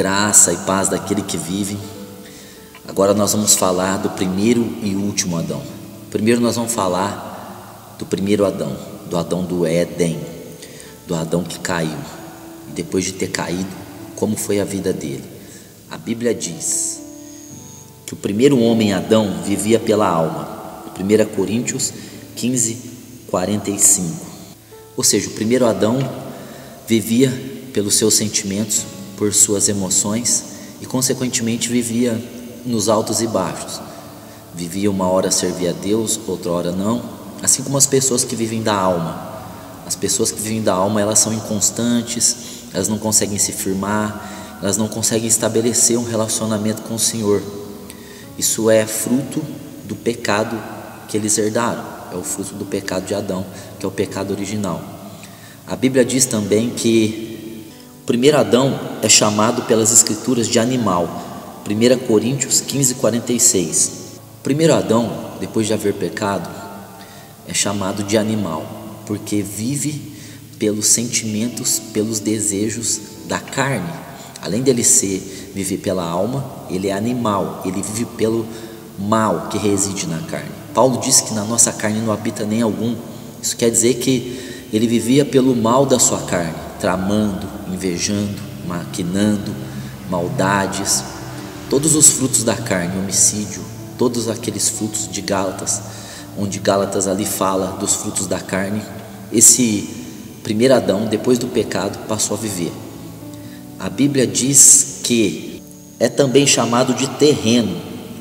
graça e paz daquele que vive. Agora nós vamos falar do primeiro e último Adão. Primeiro nós vamos falar do primeiro Adão, do Adão do Éden, do Adão que caiu. E depois de ter caído, como foi a vida dele? A Bíblia diz que o primeiro homem, Adão, vivia pela alma. 1 Coríntios 15, 45. Ou seja, o primeiro Adão vivia pelos seus sentimentos, por suas emoções e consequentemente vivia nos altos e baixos. Vivia uma hora servia a Deus, outra hora não, assim como as pessoas que vivem da alma. As pessoas que vivem da alma, elas são inconstantes, elas não conseguem se firmar, elas não conseguem estabelecer um relacionamento com o Senhor. Isso é fruto do pecado que eles herdaram, é o fruto do pecado de Adão, que é o pecado original. A Bíblia diz também que o primeiro Adão é chamado pelas escrituras de animal. 1 Coríntios 15, 46. O primeiro Adão, depois de haver pecado, é chamado de animal, porque vive pelos sentimentos, pelos desejos da carne. Além dele viver pela alma, ele é animal, ele vive pelo mal que reside na carne. Paulo diz que na nossa carne não habita nem algum. Isso quer dizer que ele vivia pelo mal da sua carne, tramando, invejando, maquinando, maldades, todos os frutos da carne, homicídio, todos aqueles frutos de Gálatas, onde Gálatas ali fala dos frutos da carne. Esse primeiro Adão, depois do pecado, passou a viver. A Bíblia diz que é também chamado de terreno.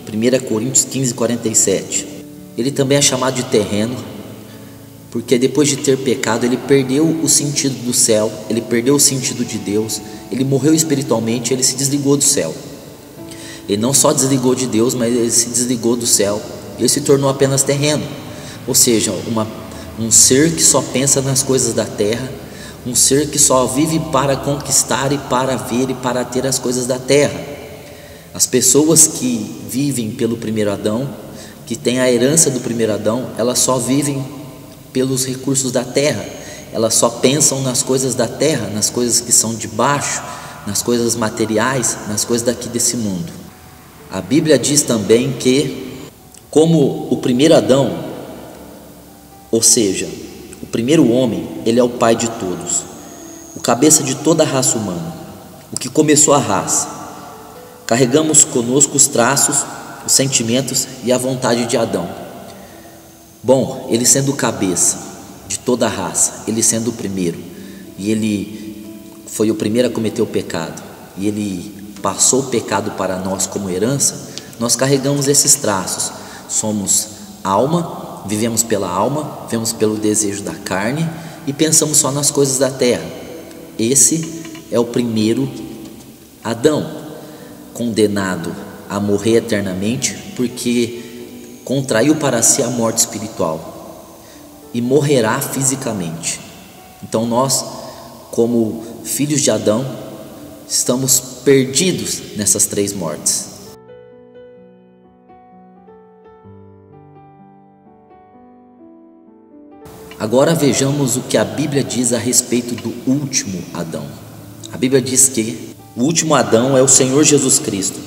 1 Coríntios 15, 47. Ele também é chamado de terreno porque depois de ter pecado, ele perdeu o sentido do céu, ele perdeu o sentido de Deus, ele morreu espiritualmente, ele se desligou do céu. Ele não só desligou de Deus, mas ele se desligou do céu, ele se tornou apenas terreno, ou seja, um ser que só pensa nas coisas da terra, um ser que só vive para conquistar e para ver e para ter as coisas da terra. As pessoas que vivem pelo primeiro Adão, que têm a herança do primeiro Adão, elas só vivem pelos recursos da terra, elas só pensam nas coisas da terra, nas coisas que são de baixo, nas coisas materiais, nas coisas daqui desse mundo. A Bíblia diz também que, como o primeiro Adão, ou seja, o primeiro homem, ele é o pai de todos, o cabeça de toda a raça humana, o que começou a raça. Carregamos conosco os traços, os sentimentos e a vontade de Adão. Bom, ele sendo o cabeça de toda a raça, ele sendo o primeiro, e ele foi o primeiro a cometer o pecado, e ele passou o pecado para nós como herança, nós carregamos esses traços. Somos alma, vivemos pela alma, vivemos pelo desejo da carne e pensamos só nas coisas da terra. Esse é o primeiro Adão, condenado a morrer eternamente, porque contraiu para si a morte espiritual e morrerá fisicamente. Então nós, como filhos de Adão, estamos perdidos nessas três mortes. Agora vejamos o que a Bíblia diz a respeito do último Adão. A Bíblia diz que o último Adão é o Senhor Jesus Cristo.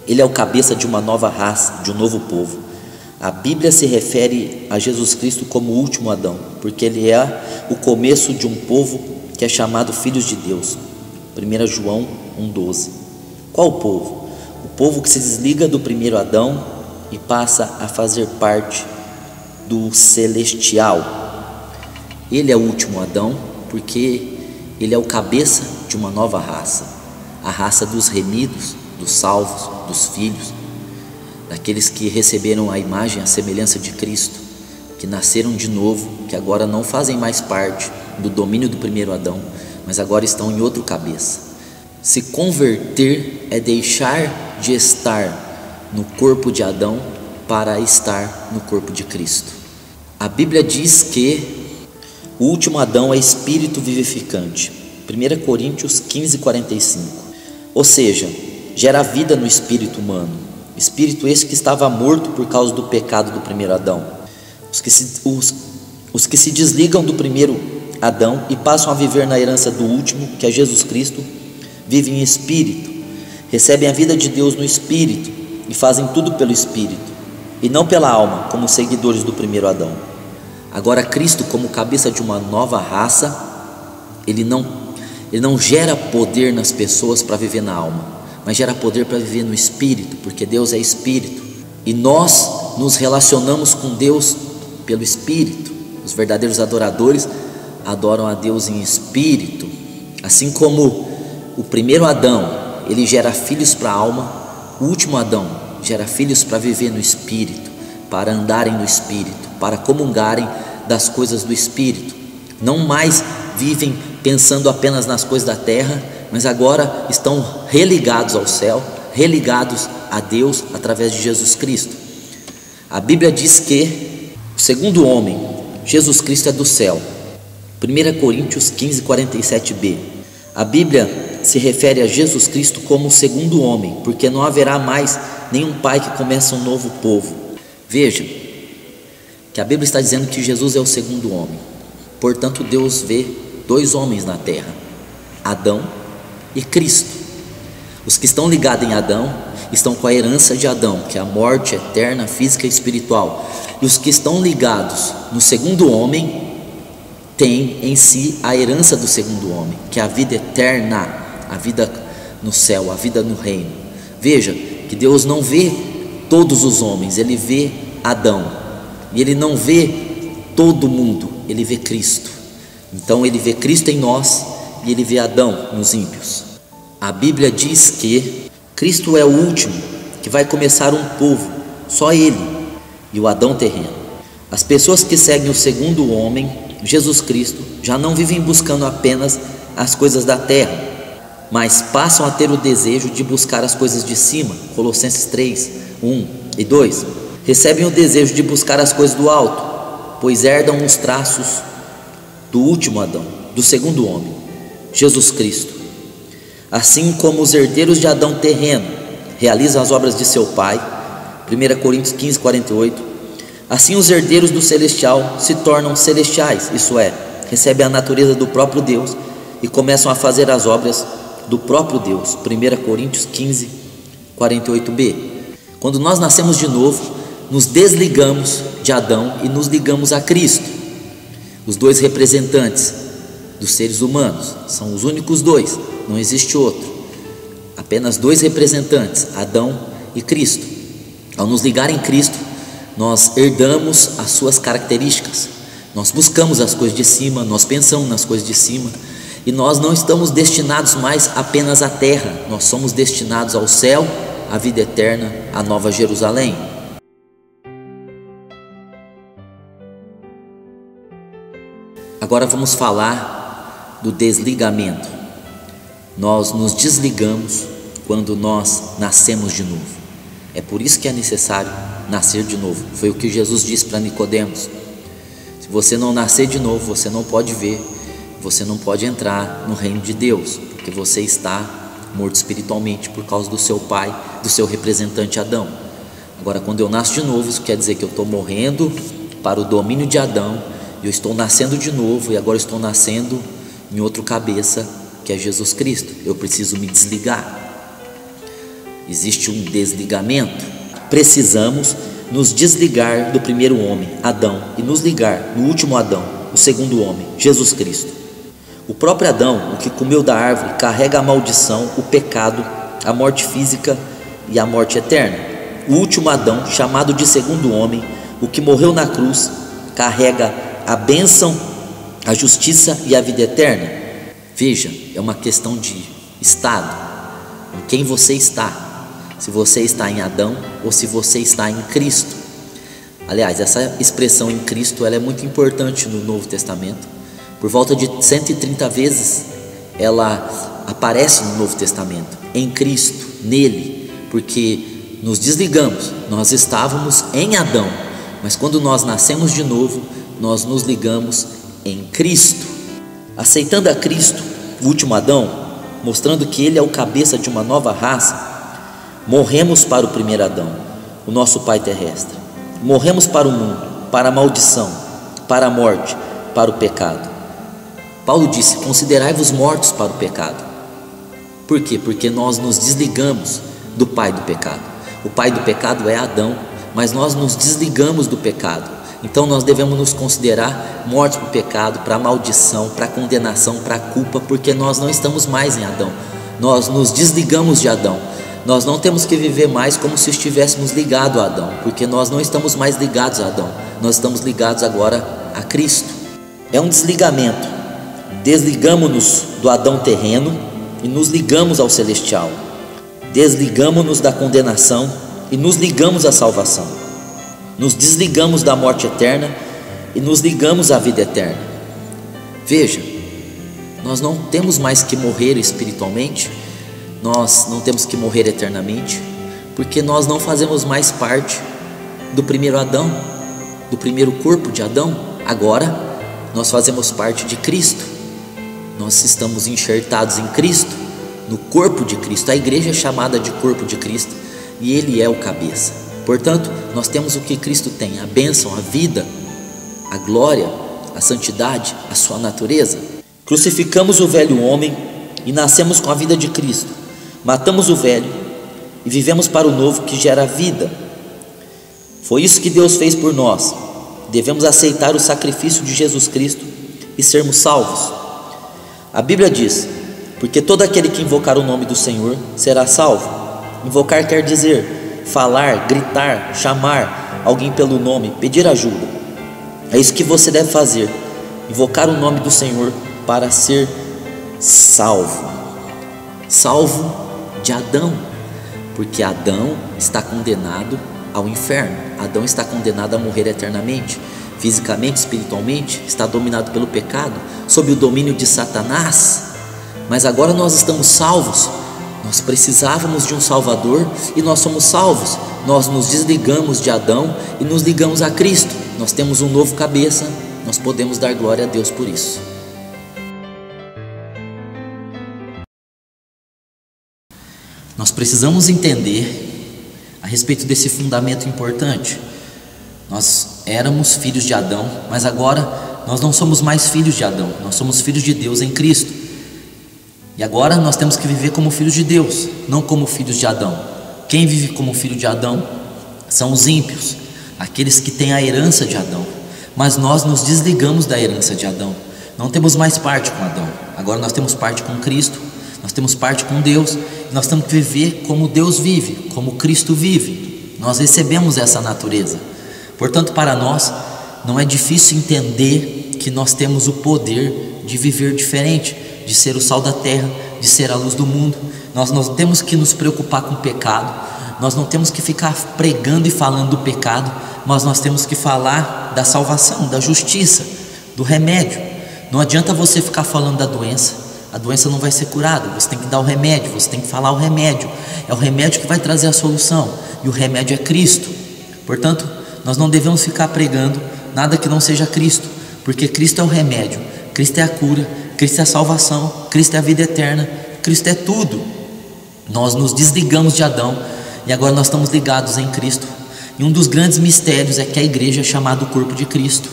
Ele é o cabeça de uma nova raça, de um novo povo. A Bíblia se refere a Jesus Cristo como o último Adão, porque ele é o começo de um povo que é chamado filhos de Deus. 1 João 1,12. Qual o povo? O povo que se desliga do primeiro Adão e passa a fazer parte do celestial. Ele é o último Adão porque ele é o cabeça de uma nova raça, a raça dos remidos, dos salvos, dos filhos, daqueles que receberam a imagem, a semelhança de Cristo, que nasceram de novo, que agora não fazem mais parte do domínio do primeiro Adão, mas agora estão em outro cabeça. Se converter é deixar de estar no corpo de Adão para estar no corpo de Cristo. A Bíblia diz que o último Adão é espírito vivificante. 1 Coríntios 15, 45. Ou seja, gera vida no espírito humano. Espírito esse que estava morto por causa do pecado do primeiro Adão. Os que se desligam do primeiro Adão e passam a viver na herança do último, que é Jesus Cristo, vivem em espírito. recebem a vida de Deus no Espírito e fazem tudo pelo Espírito, e não pela alma, como os seguidores do primeiro Adão. Agora Cristo, como cabeça de uma nova raça, Ele não gera poder nas pessoas para viver na alma, mas gera poder para viver no Espírito, porque Deus é Espírito, e nós nos relacionamos com Deus pelo Espírito. Os verdadeiros adoradores adoram a Deus em Espírito. Assim como o primeiro Adão, ele gera filhos para a alma, o último Adão gera filhos para viver no Espírito, para andarem no Espírito, para comungarem das coisas do Espírito. Não mais vivem pensando apenas nas coisas da terra, mas agora estão religados ao céu, religados a Deus através de Jesus Cristo. A Bíblia diz que o segundo homem, Jesus Cristo, é do céu. 1 Coríntios 15:47b. A Bíblia se refere a Jesus Cristo como o segundo homem, porque não haverá mais nenhum pai que começa um novo povo. Veja que a Bíblia está dizendo que Jesus é o segundo homem. Portanto, Deus vê dois homens na terra, Adão e Cristo. Os que estão ligados em Adão estão com a herança de Adão, que é a morte eterna, física e espiritual. E os que estão ligados no segundo homem têm em si a herança do segundo homem, que é a vida eterna, a vida no céu, a vida no reino. Veja que Deus não vê todos os homens, Ele vê Adão, e Ele não vê todo mundo, Ele vê Cristo. Então Ele vê Cristo em nós e Ele vê Adão nos ímpios. A Bíblia diz que Cristo é o último que vai começar um povo, só Ele e o Adão terreno. As pessoas que seguem o segundo homem, Jesus Cristo, já não vivem buscando apenas as coisas da terra, mas passam a ter o desejo de buscar as coisas de cima. Colossenses 3:1 e 2. Recebem o desejo de buscar as coisas do alto, pois herdam os traços do último Adão, do segundo homem, Jesus Cristo. Assim como os herdeiros de Adão terreno realizam as obras de seu pai, 1 Coríntios 15:48, assim os herdeiros do celestial se tornam celestiais, isso é, recebem a natureza do próprio Deus e começam a fazer as obras do próprio Deus. 1 Coríntios 15:48b. Quando nós nascemos de novo, nos desligamos de Adão e nos ligamos a Cristo. Os dois representantes dos seres humanos são os únicos dois, não existe outro. Apenas dois representantes, Adão e Cristo. Ao nos ligar em Cristo, nós herdamos as suas características. Nós buscamos as coisas de cima, nós pensamos nas coisas de cima, e nós não estamos destinados mais apenas à terra, nós somos destinados ao céu, à vida eterna, à Nova Jerusalém. Agora vamos falar do desligamento. Nós nos desligamos quando nós nascemos de novo. É por isso que é necessário nascer de novo. Foi o que Jesus disse para Nicodemos: se você não nascer de novo, você não pode ver, você não pode entrar no reino de Deus, porque você está morto espiritualmente por causa do seu pai, do seu representante Adão. Agora, quando eu nasço de novo, isso quer dizer que eu estou morrendo para o domínio de Adão, e eu estou nascendo de novo, e agora estou nascendo em outro cabeça, que é Jesus Cristo. Eu preciso me desligar. Existe um desligamento. Precisamos nos desligar do primeiro homem, Adão, e nos ligar no último Adão, o segundo homem, Jesus Cristo. O próprio Adão, o que comeu da árvore, carrega a maldição, o pecado, a morte física e a morte eterna. O último Adão, chamado de segundo homem, o que morreu na cruz, carrega a bênção, a justiça e a vida eterna. Veja, é uma questão de estado, em quem você está. Se você está em Adão ou se você está em Cristo. Aliás, essa expressão em Cristo, ela é muito importante no Novo Testamento. Por volta de 130 vezes ela aparece no Novo Testamento, em Cristo, nele, porque nos desligamos. Nós estávamos em Adão, mas quando nós nascemos de novo, nós nos ligamos em Cristo. Aceitando a Cristo, o último Adão, mostrando que Ele é o cabeça de uma nova raça, morremos para o primeiro Adão, o nosso pai terrestre. Morremos para o mundo, para a maldição, para a morte, para o pecado. Paulo disse: considerai-vos mortos para o pecado, Por quê? Porque nós nos desligamos do pai do pecado. O pai do pecado é Adão, mas nós nos desligamos do pecado. Então nós devemos nos considerar mortos para o pecado, para a maldição, para a condenação, para a culpa, porque nós não estamos mais em Adão. Nós nos desligamos de Adão. Nós não temos que viver mais como se estivéssemos ligados a Adão, porque nós não estamos mais ligados a Adão. Nós estamos ligados agora a Cristo. É um desligamento. Desligamos-nos do Adão terreno e nos ligamos ao celestial. Desligamos-nos da condenação e nos ligamos à salvação. Nos desligamos da morte eterna e nos ligamos à vida eterna. Veja, nós não temos mais que morrer espiritualmente, nós não temos que morrer eternamente, porque nós não fazemos mais parte do primeiro Adão, do primeiro corpo de Adão. Agora nós fazemos parte de Cristo. Nós estamos enxertados em Cristo, no corpo de Cristo. A igreja é chamada de corpo de Cristo e Ele é o cabeça. Portanto, nós temos o que Cristo tem: a bênção, a vida, a glória, a santidade, a sua natureza. Crucificamos o velho homem e nascemos com a vida de Cristo. Matamos o velho e vivemos para o novo, que gera vida. Foi isso que Deus fez por nós. Devemos aceitar o sacrifício de Jesus Cristo e sermos salvos. A Bíblia diz: porque todo aquele que invocar o nome do Senhor será salvo. Invocar quer dizer falar, gritar, chamar alguém pelo nome, pedir ajuda. É isso que você deve fazer: invocar o nome do Senhor para ser salvo. Salvo de Adão, porque Adão está condenado ao inferno. Adão está condenado a morrer eternamente, fisicamente, espiritualmente, está dominado pelo pecado, sob o domínio de Satanás. Mas agora nós estamos salvos. Nós precisávamos de um Salvador e nós somos salvos. Nós nos desligamos de Adão e nos ligamos a Cristo. Nós temos um novo cabeça. Nós podemos dar glória a Deus por isso. Nós precisamos entender a respeito desse fundamento importante. Nós éramos filhos de Adão, mas agora nós não somos mais filhos de Adão. Nós somos filhos de Deus em Cristo. E agora nós temos que viver como filhos de Deus, não como filhos de Adão. Quem vive como filho de Adão são os ímpios, aqueles que têm a herança de Adão. Mas nós nos desligamos da herança de Adão. Não temos mais parte com Adão. Agora nós temos parte com Cristo, nós temos parte com Deus. E nós temos que viver como Deus vive, como Cristo vive. Nós recebemos essa natureza. Portanto, para nós não é difícil entender que nós temos o poder de viver diferente, de ser o sal da terra, de ser a luz do mundo. Nós não temos que nos preocupar com o pecado, nós não temos que ficar pregando e falando do pecado, mas nós temos que falar da salvação, da justiça, do remédio. Não adianta você ficar falando da doença, a doença não vai ser curada. Você tem que dar o remédio, você tem que falar o remédio. É o remédio que vai trazer a solução, e o remédio é Cristo. Portanto, nós não devemos ficar pregando nada que não seja Cristo, porque Cristo é o remédio, Cristo é a cura, Cristo é a salvação, Cristo é a vida eterna, Cristo é tudo. Nós nos desligamos de Adão e agora nós estamos ligados em Cristo. E um dos grandes mistérios é que a igreja é chamada o corpo de Cristo.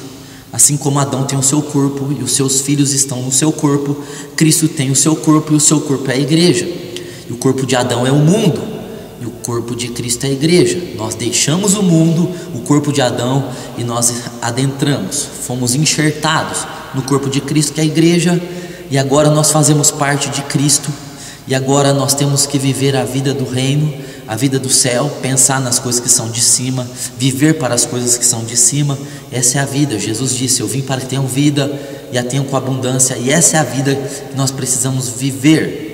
Assim como Adão tem o seu corpo e os seus filhos estão no seu corpo, Cristo tem o seu corpo e o seu corpo é a igreja. E o corpo de Adão é o mundo e o corpo de Cristo é a igreja. Nós deixamos o mundo, o corpo de Adão, e nós adentramos, fomos enxertados no corpo de Cristo, que é a igreja. E agora nós fazemos parte de Cristo. E agora nós temos que viver a vida do reino, a vida do céu, pensar nas coisas que são de cima, viver para as coisas que são de cima. Essa é a vida. Jesus disse: eu vim para que tenham vida e a tenham com abundância. E essa é a vida que nós precisamos viver.